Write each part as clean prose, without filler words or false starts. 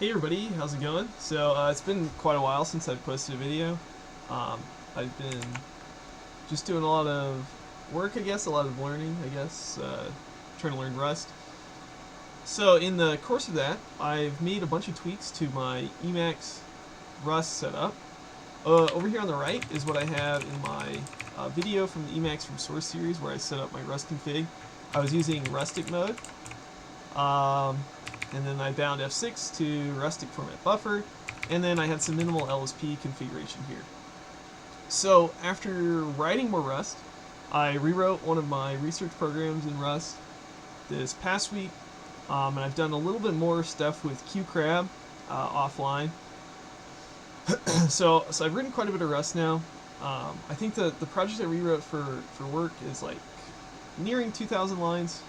Hey everybody, how's it going? So it's been quite a while since I've posted a video. I've been just doing a lot of work, I guess, a lot of learning, I guess, trying to learn Rust. So in the course of that, I've made a bunch of tweaks to my Emacs Rust setup. Over here on the right is what I have in my video from the Emacs from Source series where I set up my Rust config. I was using rustic mode. And then I bound F6 to rustic format buffer, and then I had some minimal LSP configuration here. So after writing more Rust, I rewrote one of my research programs in Rust this past week, and I've done a little bit more stuff with QCrab offline. so I've written quite a bit of Rust now. I think the project I rewrote for work is like nearing 2,000 lines,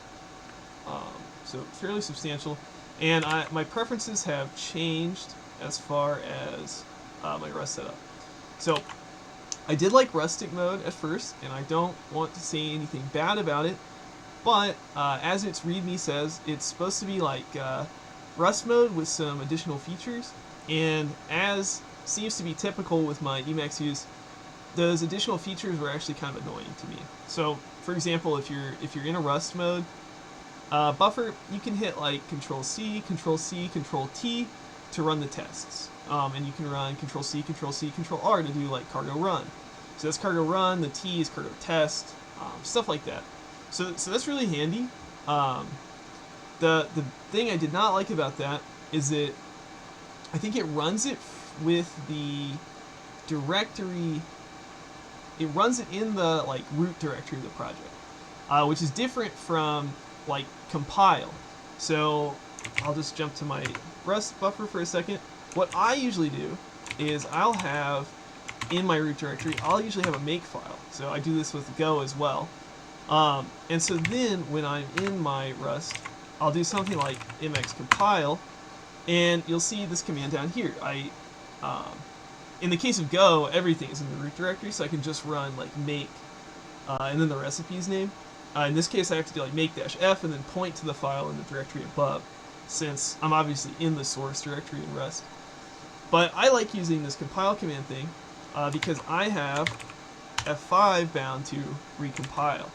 so fairly substantial. And my preferences have changed as far as my Rust setup. So I did like rustic mode at first, and I don't want to say anything bad about it, but as its README says, it's supposed to be like Rust mode with some additional features, and as seems to be typical with my Emacs use, those additional features were actually kind of annoying to me. So, for example, if you're in a Rust mode, buffer, you can hit like Control-C, Control-C, Control-T to run the tests. And you can run Control-C, Control-C, Control-R to do like cargo run. So that's cargo run, the T is cargo test, stuff like that. So that's really handy. The thing I did not like about that is that I think it runs it with the directory, it runs it in the like root directory of the project, which is different from like compile. So I'll just jump to my Rust buffer for a second. What I usually do is I'll have in my root directory, I'll usually have a make file. So I do this with Go as well. And so then when I'm in my Rust, I'll do something like Emacs compile, and you'll see this command down here. In the case of Go, everything is in the root directory, so I can just run like make and then the recipe's name. In this case, I have to do like make-f and then point to the file in the directory above, since I'm obviously in the source directory in Rust. But I like using this compile command thing because I have F5 bound to recompile.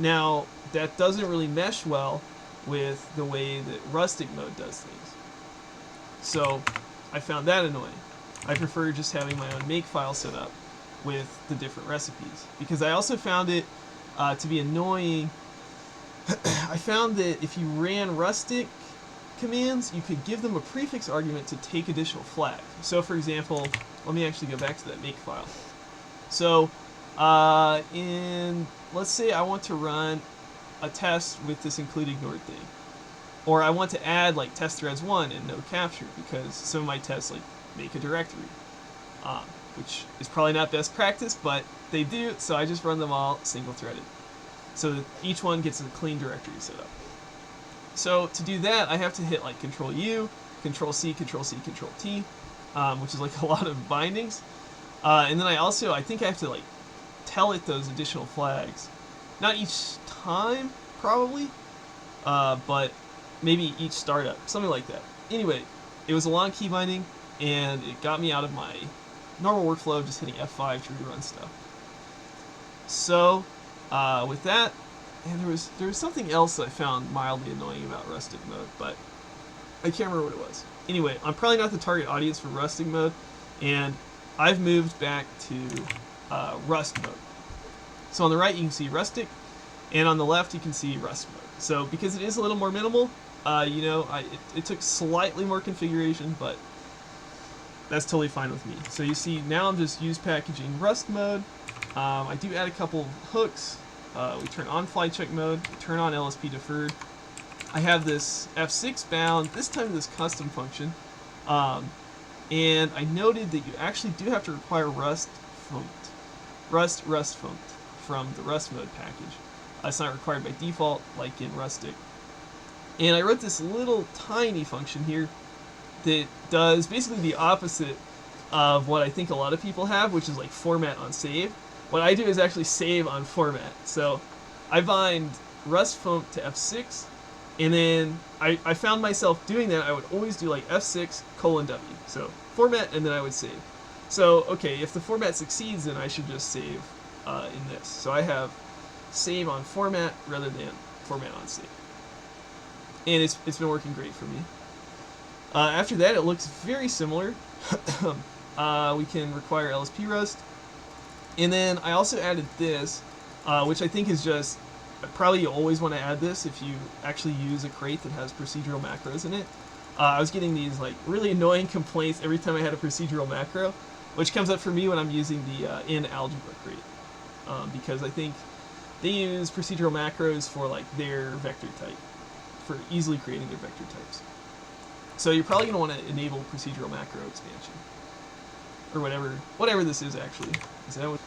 Now, that doesn't really mesh well with the way that rustic mode does things. So I found that annoying. I prefer just having my own makefile set up with the different recipes, because I also found it to be annoying. I found that if you ran rustic commands, you could give them a prefix argument to take additional flags. So for example, let me actually go back to that makefile. So let's say I want to run a test with this include ignored thing, or I want to add like test threads 1 and no capture, because some of my tests like make a directory, which is probably not best practice, but they do, so I just run them all single threaded, so that each one gets a clean directory set up. So to do that, I have to hit like Control-U, Control-C, Control-C, Control-T, which is like a lot of bindings, and then I think I have to like tell it those additional flags, not each time probably, but maybe each startup, something like that. Anyway, it was a long key binding, and it got me out of my normal workflow of just hitting F5 to rerun stuff. So with that, and there was something else that I found mildly annoying about rustic mode, but I can't remember what it was. Anyway, I'm probably not the target audience for rustic mode, and I've moved back to Rust mode. So on the right you can see rustic, and on the left you can see Rust mode. So because it is a little more minimal, it took slightly more configuration, but that's totally fine with me. So you see now I'm just use packaging Rust mode. I do add a couple hooks. We turn on fly check mode, we turn on LSP deferred. I have this F6 bound, this time this custom function, and I noted that you actually do have to require rust funct from the Rust mode package. It's not required by default like in rustic. And I wrote this little tiny function here that does basically the opposite of what I think a lot of people have, which is like format on save. What I do is actually save on format. So I bind rust funct to F6, And then I found myself doing that. I would always do like F6:W. So format, and then I would save. So, okay, if the format succeeds, then I should just save in this. So I have save on format rather than format on save. And it's been working great for me. After that, it looks very similar. We can require LSP Rust. And then I also added this, which I think is just, probably you always want to add this if you actually use a crate that has procedural macros in it. I was getting these like really annoying complaints every time I had a procedural macro, which comes up for me when I'm using the in algebra crate, because I think they use procedural macros for like their vector type, for easily creating their vector types. So you're probably going to want to enable procedural macro expansion, or whatever this is actually. Is that what?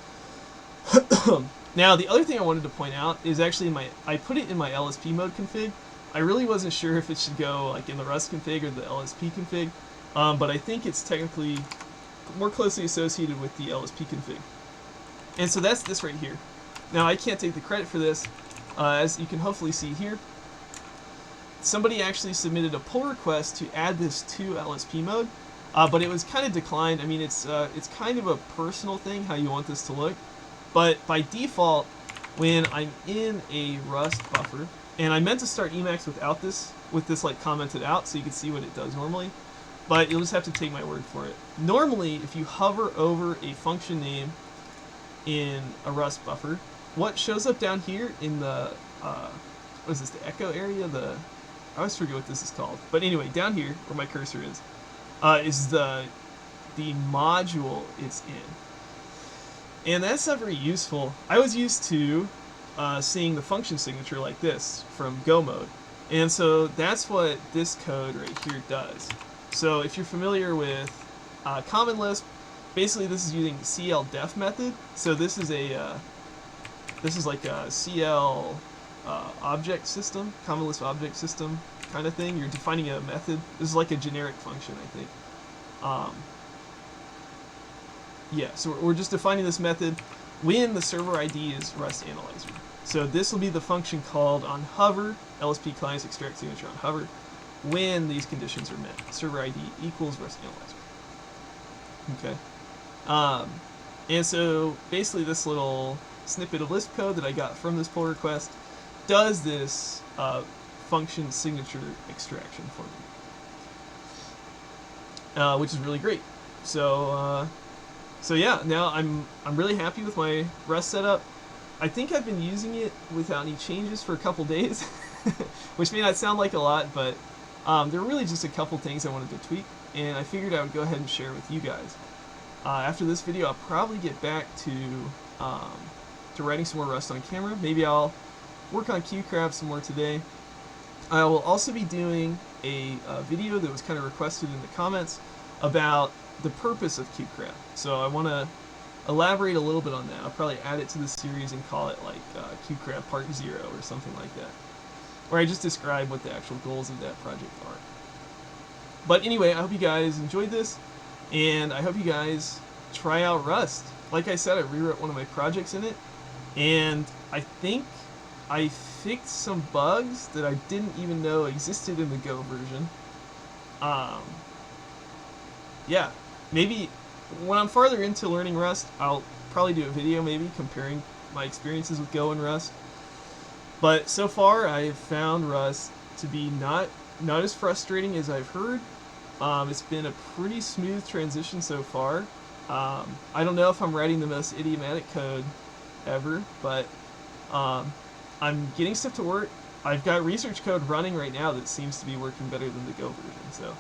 Now the other thing I wanted to point out is actually I put it in my LSP mode config. I really wasn't sure if it should go like in the Rust config or the LSP config, but I think it's technically more closely associated with the LSP config. And so that's this right here. Now I can't take the credit for this, as you can hopefully see here. Somebody actually submitted a pull request to add this to LSP mode, but it was kind of declined. I mean, it's kind of a personal thing how you want this to look, but by default, when I'm in a Rust buffer, and I meant to start Emacs without this, with this like commented out, so you can see what it does normally, but you'll just have to take my word for it. Normally, if you hover over a function name in a Rust buffer, what shows up down here in the what is this, the echo area? I always forget what this is called. But anyway, down here where my cursor is the module it's in, and that's not very useful. I was used to seeing the function signature like this from Go mode, and so that's what this code right here does. So if you're familiar with Common Lisp, basically this is using CLDef method. So this is like a CL object system, Common Lisp object system kind of thing. You're defining a method. This is like a generic function, I think. Yeah, so we're just defining this method when the server ID is Rust Analyzer. So this will be the function called on hover, LSP clients extract signature on hover, when these conditions are met. Server ID equals Rust Analyzer. Okay. And so basically this little snippet of Lisp code that I got from this pull request does this function signature extraction for me, which is really great. So yeah, now I'm really happy with my Rust setup. I think I've been using it without any changes for a couple days, which may not sound like a lot, but there were really just a couple things I wanted to tweak, and I figured I would go ahead and share with you guys. After this video, I'll probably get back to writing some more Rust on camera. Maybe I'll work on QCraft some more today. I will also be doing a video that was kind of requested in the comments about the purpose of QCraft. So I want to elaborate a little bit on that. I'll probably add it to the series and call it like QCraft Part 0 or something like that, where I just describe what the actual goals of that project are. But anyway, I hope you guys enjoyed this, and I hope you guys try out Rust. Like I said, I rewrote one of my projects in it, and I think I fixed some bugs that I didn't even know existed in the Go version. Yeah, maybe when I'm farther into learning Rust, I'll probably do a video maybe comparing my experiences with Go and Rust. But so far, I've found Rust to be not as frustrating as I've heard. It's been a pretty smooth transition so far. I don't know if I'm writing the most idiomatic code ever, but I'm getting stuff to work. I've got research code running right now that seems to be working better than the Go version. So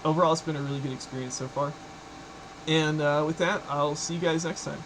overall, it's been a really good experience so far. And with that, I'll see you guys next time.